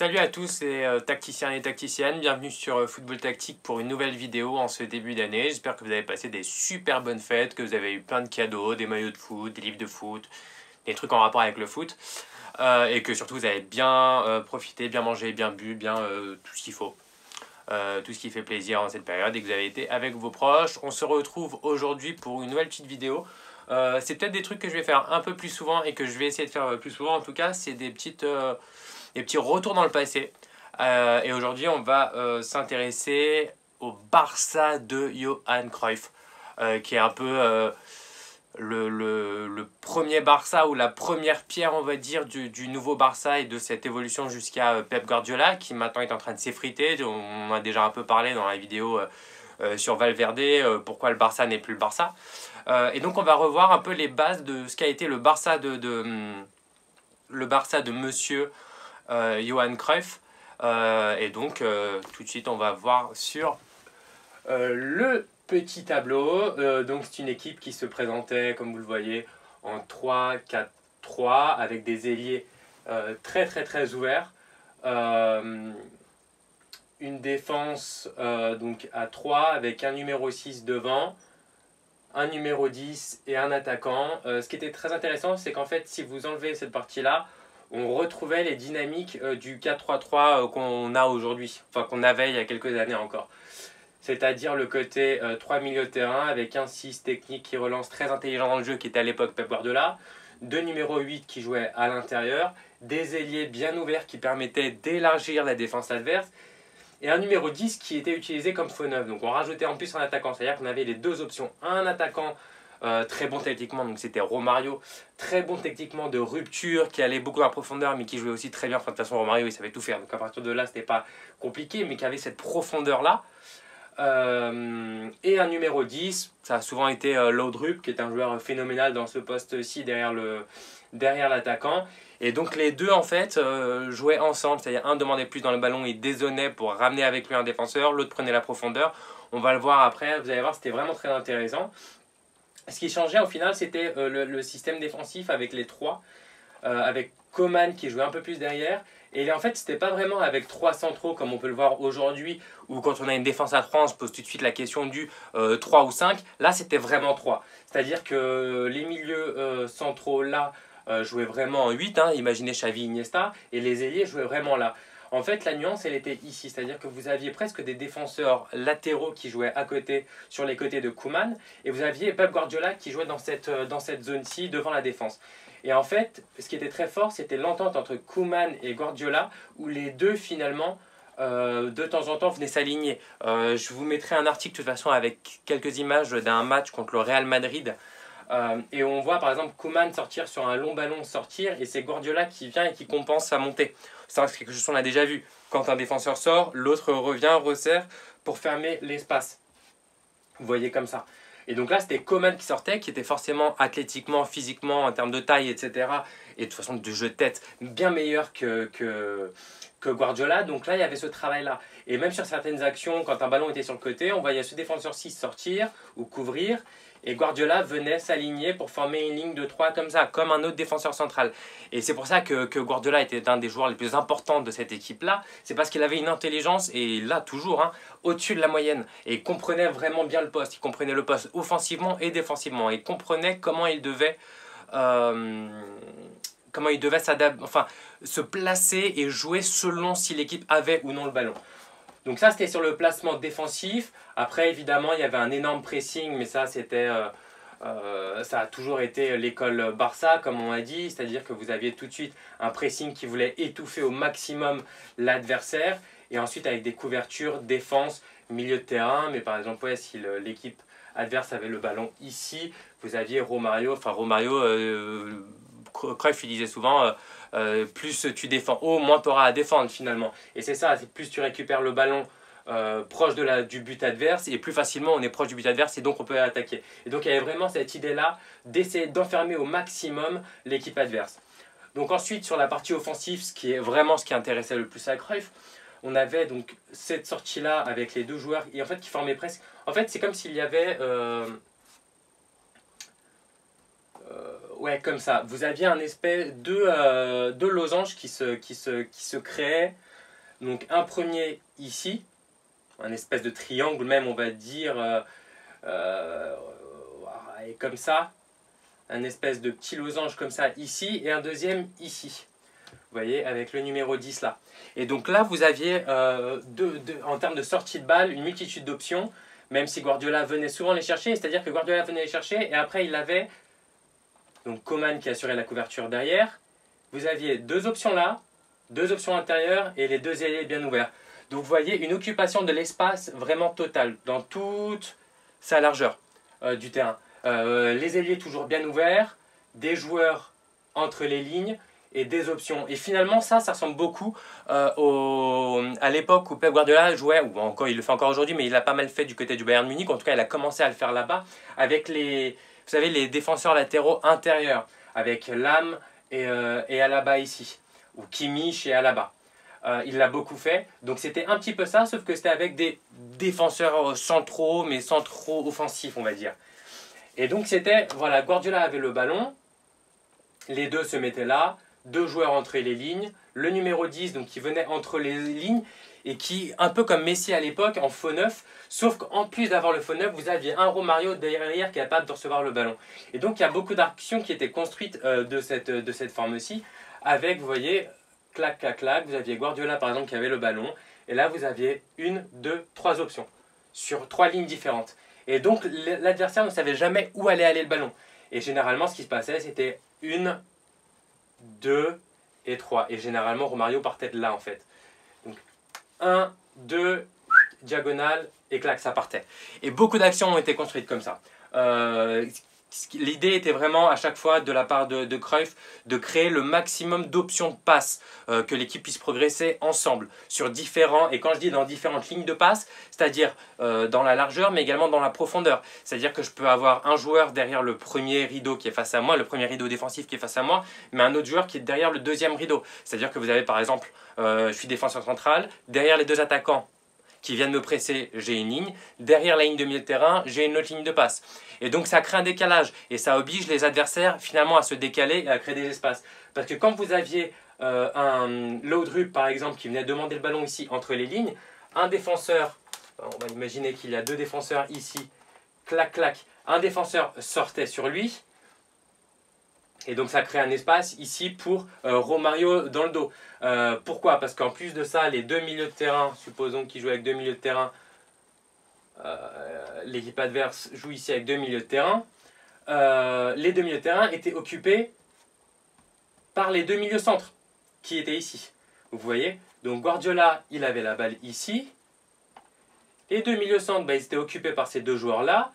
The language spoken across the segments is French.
Salut à tous, c'est tacticiens et tacticiennes, bienvenue sur Football Tactique pour une nouvelle vidéo en ce début d'année. J'espère que vous avez passé des super bonnes fêtes, que vous avez eu plein de cadeaux, des maillots de foot, des livres de foot, des trucs en rapport avec le foot. Et que surtout vous avez bien profité, bien mangé, bien bu, bien tout ce qu'il faut. Tout ce qui fait plaisir en cette période et que vous avez été avec vos proches. On se retrouve aujourd'hui pour une nouvelle petite vidéo. C'est peut-être des trucs que je vais faire un peu plus souvent et que je vais essayer de faire plus souvent. En tout cas, c'est des petits retours dans le passé. Et aujourd'hui, on va s'intéresser au Barça de Johan Cruyff, qui est un peu le premier Barça ou la première pierre, on va dire, du nouveau Barça et de cette évolution jusqu'à Pep Guardiola, qui maintenant est en train de s'effriter. On a déjà un peu parlé dans la vidéo sur Valverde, pourquoi le Barça n'est plus le Barça. Et donc, on va revoir un peu les bases de ce qu'a été le Barça le Barça de Monsieur Johan Cruyff. Et donc, tout de suite, on va voir sur le petit tableau. Donc, c'est une équipe qui se présentait, comme vous le voyez, en 3-4-3 avec des ailiers très ouverts. Une défense donc à 3 avec un numéro 6 devant, un numéro 10 et un attaquant. Ce qui était très intéressant, c'est qu'en fait, si vous enlevez cette partie-là, on retrouvait les dynamiques du 4-3-3 qu'on a aujourd'hui, enfin qu'on avait il y a quelques années encore. C'est-à-dire le côté 3 milieux de terrain avec un 6 technique qui relance très intelligent dans le jeu qui était à l'époque Pep Guardiola, deux numéros 8 qui jouaient à l'intérieur, des ailiers bien ouverts qui permettaient d'élargir la défense adverse et un numéro 10 qui était utilisé comme faux neuf. Donc on rajoutait en plus un attaquant, c'est-à-dire qu'on avait les deux options, un attaquant très bon techniquement, donc c'était Romario, très bon techniquement de rupture, qui allait beaucoup en profondeur, mais qui jouait aussi très bien. Enfin, de toute façon, Romario, il savait tout faire, donc à partir de là, c'était pas compliqué, mais qui avait cette profondeur-là. Et un numéro 10, ça a souvent été Laudrup, qui est un joueur phénoménal dans ce poste-ci derrière l'attaquant. Et donc les deux en fait jouaient ensemble, c'est-à-dire un demandait plus dans le ballon, il dézonnait pour ramener avec lui un défenseur, l'autre prenait la profondeur. On va le voir après, vous allez voir, c'était vraiment très intéressant. Ce qui changeait au final, c'était le système défensif avec les trois, avec Coman qui jouait un peu plus derrière. Et en fait, c'était pas vraiment avec trois centraux comme on peut le voir aujourd'hui, où quand on a une défense à 3, on se pose tout de suite la question du 3 ou 5. Là, c'était vraiment 3. C'est-à-dire que les milieux centraux là jouaient vraiment en 8, hein, imaginez Xavi, Iniesta, et les ailiers jouaient vraiment là. En fait, la nuance, elle était ici, c'est-à-dire que vous aviez presque des défenseurs latéraux qui jouaient à côté, sur les côtés de Koeman, et vous aviez Pep Guardiola qui jouait dans cette zone-ci, devant la défense. Et en fait, ce qui était très fort, c'était l'entente entre Koeman et Guardiola, où les deux, finalement, de temps en temps, venaient s'aligner. Je vous mettrai un article, de toute façon, avec quelques images d'un match contre le Real Madrid, et on voit par exemple Koeman sortir sur un long ballon, sortir, et c'est Guardiola qui vient et qui compense sa montée. C'est quelque chose qu'on a déjà vu. Quand un défenseur sort, l'autre revient, resserre pour fermer l'espace. Vous voyez comme ça. Et donc là, c'était Koeman qui sortait, qui était forcément athlétiquement, physiquement, en termes de taille, etc. Et de toute façon, de jeu de tête, bien meilleur que Guardiola. Donc là, il y avait ce travail-là. Et même sur certaines actions, quand un ballon était sur le côté, on voyait ce défenseur 6 sortir ou couvrir. Et Guardiola venait s'aligner pour former une ligne de 3 comme ça, comme un autre défenseur central. Et c'est pour ça que Guardiola était un des joueurs les plus importants de cette équipe-là. C'est parce qu'il avait une intelligence, et là toujours, hein, au-dessus de la moyenne. Et il comprenait vraiment bien le poste. Il comprenait le poste offensivement et défensivement. Et il comprenait comment il devait enfin, se placer et jouer selon si l'équipe avait ou non le ballon. Donc ça, c'était sur le placement défensif. Après, évidemment, il y avait un énorme pressing, mais ça, ça a toujours été l'école Barça, comme on a dit. C'est-à-dire que vous aviez tout de suite un pressing qui voulait étouffer au maximum l'adversaire. Et ensuite, avec des couvertures, défense, milieu de terrain. Mais par exemple, ouais, si l'équipe adverse avait le ballon ici, vous aviez Romario. Enfin, Romario, Cruyff, il disait souvent... plus tu défends haut, moins tu auras à défendre finalement. Et c'est ça, c'est plus tu récupères le ballon proche du but adverse, et plus facilement on est proche du but adverse, et donc on peut attaquer. Et donc il y avait vraiment cette idée-là d'essayer d'enfermer au maximum l'équipe adverse. Donc ensuite, sur la partie offensive, ce qui est vraiment ce qui intéressait le plus à Cruyff, on avait donc cette sortie-là avec les deux joueurs, et en fait qui formaient presque... En fait, c'est comme s'il y avait... ouais, comme ça. Vous aviez un espèce de losange qui se créait Donc un premier ici, un espèce de triangle même, on va dire, et comme ça, un espèce de petit losange comme ça ici, et un deuxième ici. Vous voyez, avec le numéro 10 là. Et donc là, vous aviez, en termes de sortie de balle, une multitude d'options, même si Guardiola venait souvent les chercher, c'est-à-dire que Guardiola venait les chercher, et après il avait donc Coman qui assurait la couverture derrière. Vous aviez deux options là, deux options intérieures, et les deux ailiers bien ouverts. Donc vous voyez une occupation de l'espace vraiment totale, dans toute sa largeur du terrain. Les ailiers toujours bien ouverts, des joueurs entre les lignes, et des options. Et finalement, ça ressemble beaucoup à l'époque où Pep Guardiola jouait, ou encore il le fait encore aujourd'hui, mais il a pas mal fait du côté du Bayern Munich. En tout cas, il a commencé à le faire là-bas avec les, vous savez, les défenseurs latéraux intérieurs, avec Lam et Alaba ici, ou Kimmich et Alaba. Il l'a beaucoup fait. Donc c'était un petit peu ça, sauf que c'était avec des défenseurs centraux, mais centraux offensifs, on va dire. Et donc c'était, voilà, Guardiola avait le ballon, les deux se mettaient là, deux joueurs entre les lignes, le numéro 10 donc qui venait entre les lignes et qui, un peu comme Messi à l'époque, en faux neuf, sauf qu'en plus d'avoir le faux neuf, vous aviez un Romario derrière qui est capable de recevoir le ballon. Et donc il y a beaucoup d'actions qui étaient construites de cette forme-ci, avec, vous voyez, clac, clac, clac, vous aviez Guardiola par exemple qui avait le ballon, et là vous aviez une, deux, trois options, sur trois lignes différentes. Et donc l'adversaire ne savait jamais où allait aller le ballon. Et généralement ce qui se passait, c'était une, 2 et 3. Et généralement, Romario partait de là, en fait. Donc, 1, 2, diagonale, et clac, ça partait. Et beaucoup d'actions ont été construites comme ça. L'idée était vraiment, à chaque fois, de la part de Cruyff, de créer le maximum d'options de passe, que l'équipe puisse progresser ensemble, sur différents, et quand je dis dans différentes lignes de passe, c'est-à-dire dans la largeur, mais également dans la profondeur. C'est-à-dire que je peux avoir un joueur derrière le premier rideau qui est face à moi, le premier rideau défensif qui est face à moi, mais un autre joueur qui est derrière le deuxième rideau. C'est-à-dire que vous avez par exemple, je suis défenseur central, derrière les deux attaquants qui viennent me presser, j'ai une ligne, derrière la ligne de milieu de terrain, j'ai une autre ligne de passe. Et donc ça crée un décalage, et ça oblige les adversaires finalement à se décaler et à créer des espaces. Parce que quand vous aviez un Laudrup par exemple qui venait demander le ballon ici entre les lignes, un défenseur, on va imaginer qu'il y a deux défenseurs ici, clac clac, un défenseur sortait sur lui, et donc ça crée un espace ici pour Romario dans le dos. Pourquoi? Parce qu'en plus de ça, les deux milieux de terrain, supposons qu'il joue avec deux milieux de terrain, l'équipe adverse joue ici avec deux milieux de terrain, les deux milieux de terrain étaient occupés par les deux milieux centres qui étaient ici. Vous voyez? Donc Guardiola, il avait la balle ici. Les deux milieux centres, bah, ils étaient occupés par ces deux joueurs-là.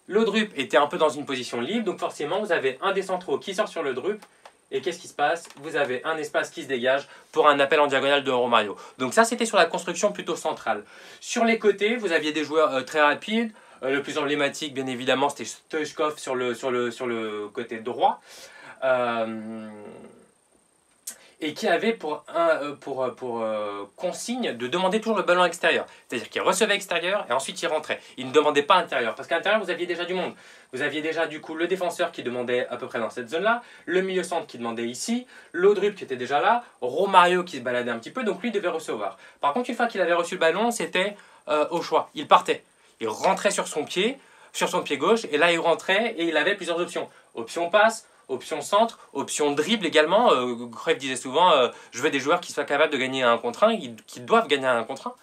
Laudrup était un peu dans une position libre, donc forcément vous avez un des centraux qui sort sur Laudrup, et qu'est-ce qui se passe? Vous avez un espace qui se dégage pour un appel en diagonale de Romario. Donc ça c'était sur la construction plutôt centrale. Sur les côtés, vous aviez des joueurs très rapides, le plus emblématique bien évidemment c'était Stoichkov sur le côté droit. Et qui avait pour consigne de demander toujours le ballon extérieur. C'est-à-dire qu'il recevait extérieur et ensuite il rentrait. Il ne demandait pas intérieur, parce qu'à l'intérieur vous aviez déjà du monde. Vous aviez déjà du coup le défenseur qui demandait à peu près dans cette zone-là, le milieu centre qui demandait ici, Laudrup qui était déjà là, Romario qui se baladait un petit peu, donc lui devait recevoir. Par contre, une fois qu'il avait reçu le ballon, c'était au choix. Il partait. Il rentrait sur son pied gauche, et là il rentrait et il avait plusieurs options. Option passe, option centre, option dribble également. Cruyff disait souvent je veux des joueurs qui soient capables de gagner un contre un, qui doivent gagner un contre un.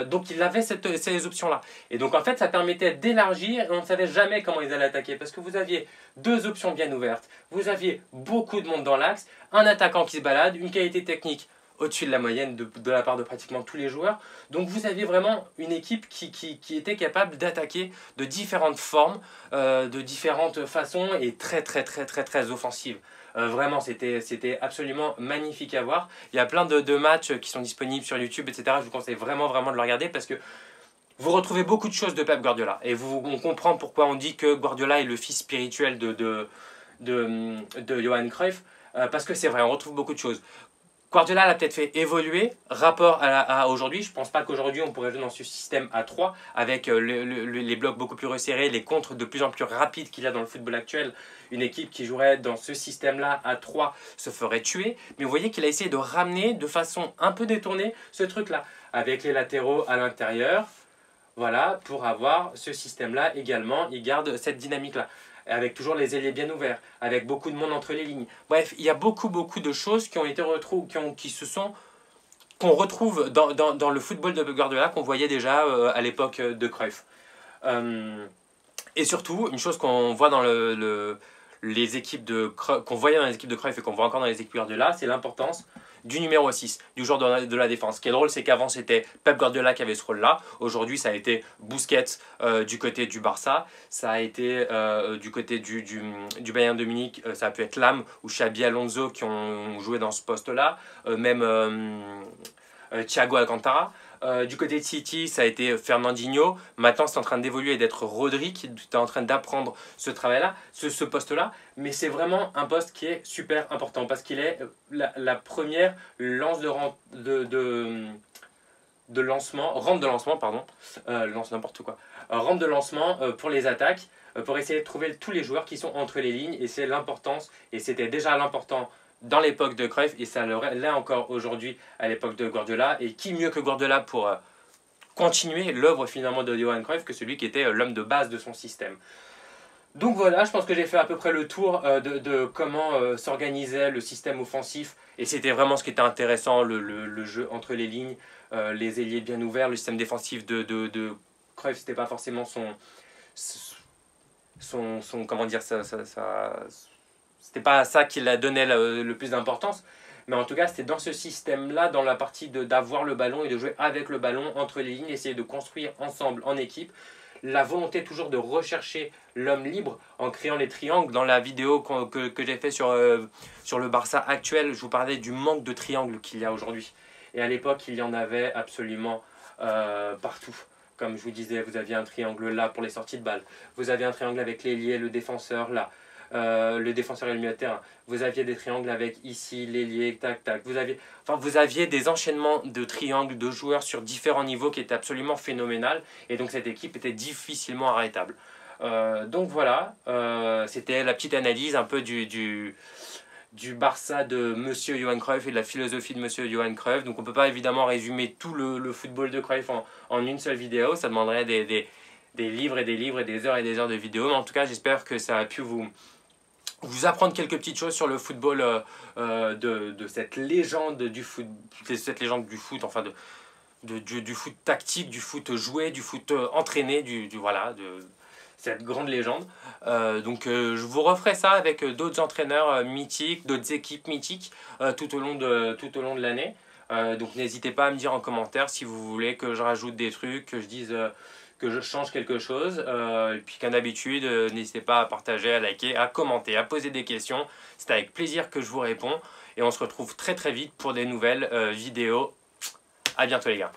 Donc il avait ces options-là. Et donc en fait ça permettait d'élargir, et on ne savait jamais comment ils allaient attaquer, parce que vous aviez deux options bien ouvertes, vous aviez beaucoup de monde dans l'axe, un attaquant qui se balade, une qualité technique au-dessus de la moyenne de la part de pratiquement tous les joueurs. Donc vous aviez vraiment une équipe qui était capable d'attaquer de différentes formes, de différentes façons, et très offensive. Vraiment, c'était absolument magnifique à voir. Il y a plein de matchs qui sont disponibles sur YouTube, etc. Je vous conseille vraiment de le regarder, parce que vous retrouvez beaucoup de choses de Pep Guardiola. Et on comprend pourquoi on dit que Guardiola est le fils spirituel de Johan Cruyff, parce que c'est vrai, on retrouve beaucoup de choses. Guardiola l'a peut-être fait évoluer rapport à aujourd'hui. Je ne pense pas qu'aujourd'hui on pourrait jouer dans ce système à 3 avec les blocs beaucoup plus resserrés, les contres de plus en plus rapides qu'il y a dans le football actuel. Une équipe qui jouerait dans ce système-là à 3 se ferait tuer. Mais vous voyez qu'il a essayé de ramener de façon un peu détournée ce truc-là avec les latéraux à l'intérieur. Voilà, pour avoir ce système-là également, il garde cette dynamique-là. Avec toujours les ailiers bien ouverts, avec beaucoup de monde entre les lignes. Bref, il y a beaucoup de choses qui ont été qu'on retrouve dans le football de Guardiola qu'on voyait déjà à l'époque de Cruyff. Et surtout, une chose qu'on voit dans les équipes qu'on voyait dans les équipes de Cruyff et qu'on voit encore dans les équipes Guardiola, c'est l'importance du numéro 6, du joueur de la défense. Ce qui est drôle, c'est qu'avant c'était Pep Guardiola qui avait ce rôle-là. Aujourd'hui, ça a été Busquets du côté du Barça. Ça a été du côté du Bayern de Munich, ça a pu être Lam ou Xabi Alonso qui ont joué dans ce poste-là. Même Thiago Alcantara. Du côté de City, ça a été Fernandinho. Maintenant, c'est en train d'évoluer et d'être Rodri qui est en train d'apprendre ce travail-là, ce poste-là. Mais c'est vraiment un poste qui est super important parce qu'il est la première lance de lancement, rampe de lancement, pardon, lance n'importe quoi, rampe de lancement pour les attaques, pour essayer de trouver tous les joueurs qui sont entre les lignes. Et c'est l'importance, et c'était déjà l'important dans l'époque de Cruyff, et ça l'est encore aujourd'hui à l'époque de Guardiola. Et qui mieux que Guardiola pour continuer l'œuvre finalement de Johan Cruyff que celui qui était l'homme de base de son système. Donc voilà, je pense que j'ai fait à peu près le tour de comment s'organisait le système offensif. Et c'était vraiment ce qui était intéressant, le jeu entre les lignes, les ailiers bien ouverts, le système défensif de Cruyff, c'était pas forcément son comment dire, c'était pas ça qui la donnait le plus d'importance. Mais en tout cas, c'était dans ce système-là, dans la partie d'avoir le ballon et de jouer avec le ballon entre les lignes, essayer de construire ensemble en équipe. La volonté toujours de rechercher l'homme libre en créant les triangles. Dans la vidéo que j'ai fait sur le Barça actuel, je vous parlais du manque de triangles qu'il y a aujourd'hui. Et à l'époque, il y en avait absolument partout. Comme je vous disais, vous aviez un triangle là pour les sorties de balles. Vous aviez un triangle avec l'ailier, le défenseur là. Le défenseur et le milieu de terrain. Vous aviez des triangles avec ici, l'ailier, tac, tac. Vous aviez des enchaînements de triangles de joueurs sur différents niveaux qui étaient absolument phénoménal. Et donc cette équipe était difficilement arrêtable. Donc voilà, c'était la petite analyse un peu du Barça de Monsieur Johan Cruyff et de la philosophie de Monsieur Johan Cruyff. Donc on ne peut pas évidemment résumer tout le football de Cruyff en une seule vidéo. Ça demanderait des livres et des livres et des heures de vidéos. Mais en tout cas, j'espère que ça a pu vous apprendre quelques petites choses sur le football de cette légende du foot, enfin du foot tactique, du foot joué, du foot entraîné, voilà, de cette grande légende. Donc je vous referai ça avec d'autres entraîneurs mythiques, d'autres équipes mythiques tout au long de l'année. Donc n'hésitez pas à me dire en commentaire si vous voulez que je rajoute des trucs, que je dise que je change quelque chose. Et puis comme d'habitude, n'hésitez pas à partager, à liker, à commenter, à poser des questions. C'est avec plaisir que je vous réponds. Et on se retrouve très très vite pour des nouvelles vidéos. À bientôt les gars.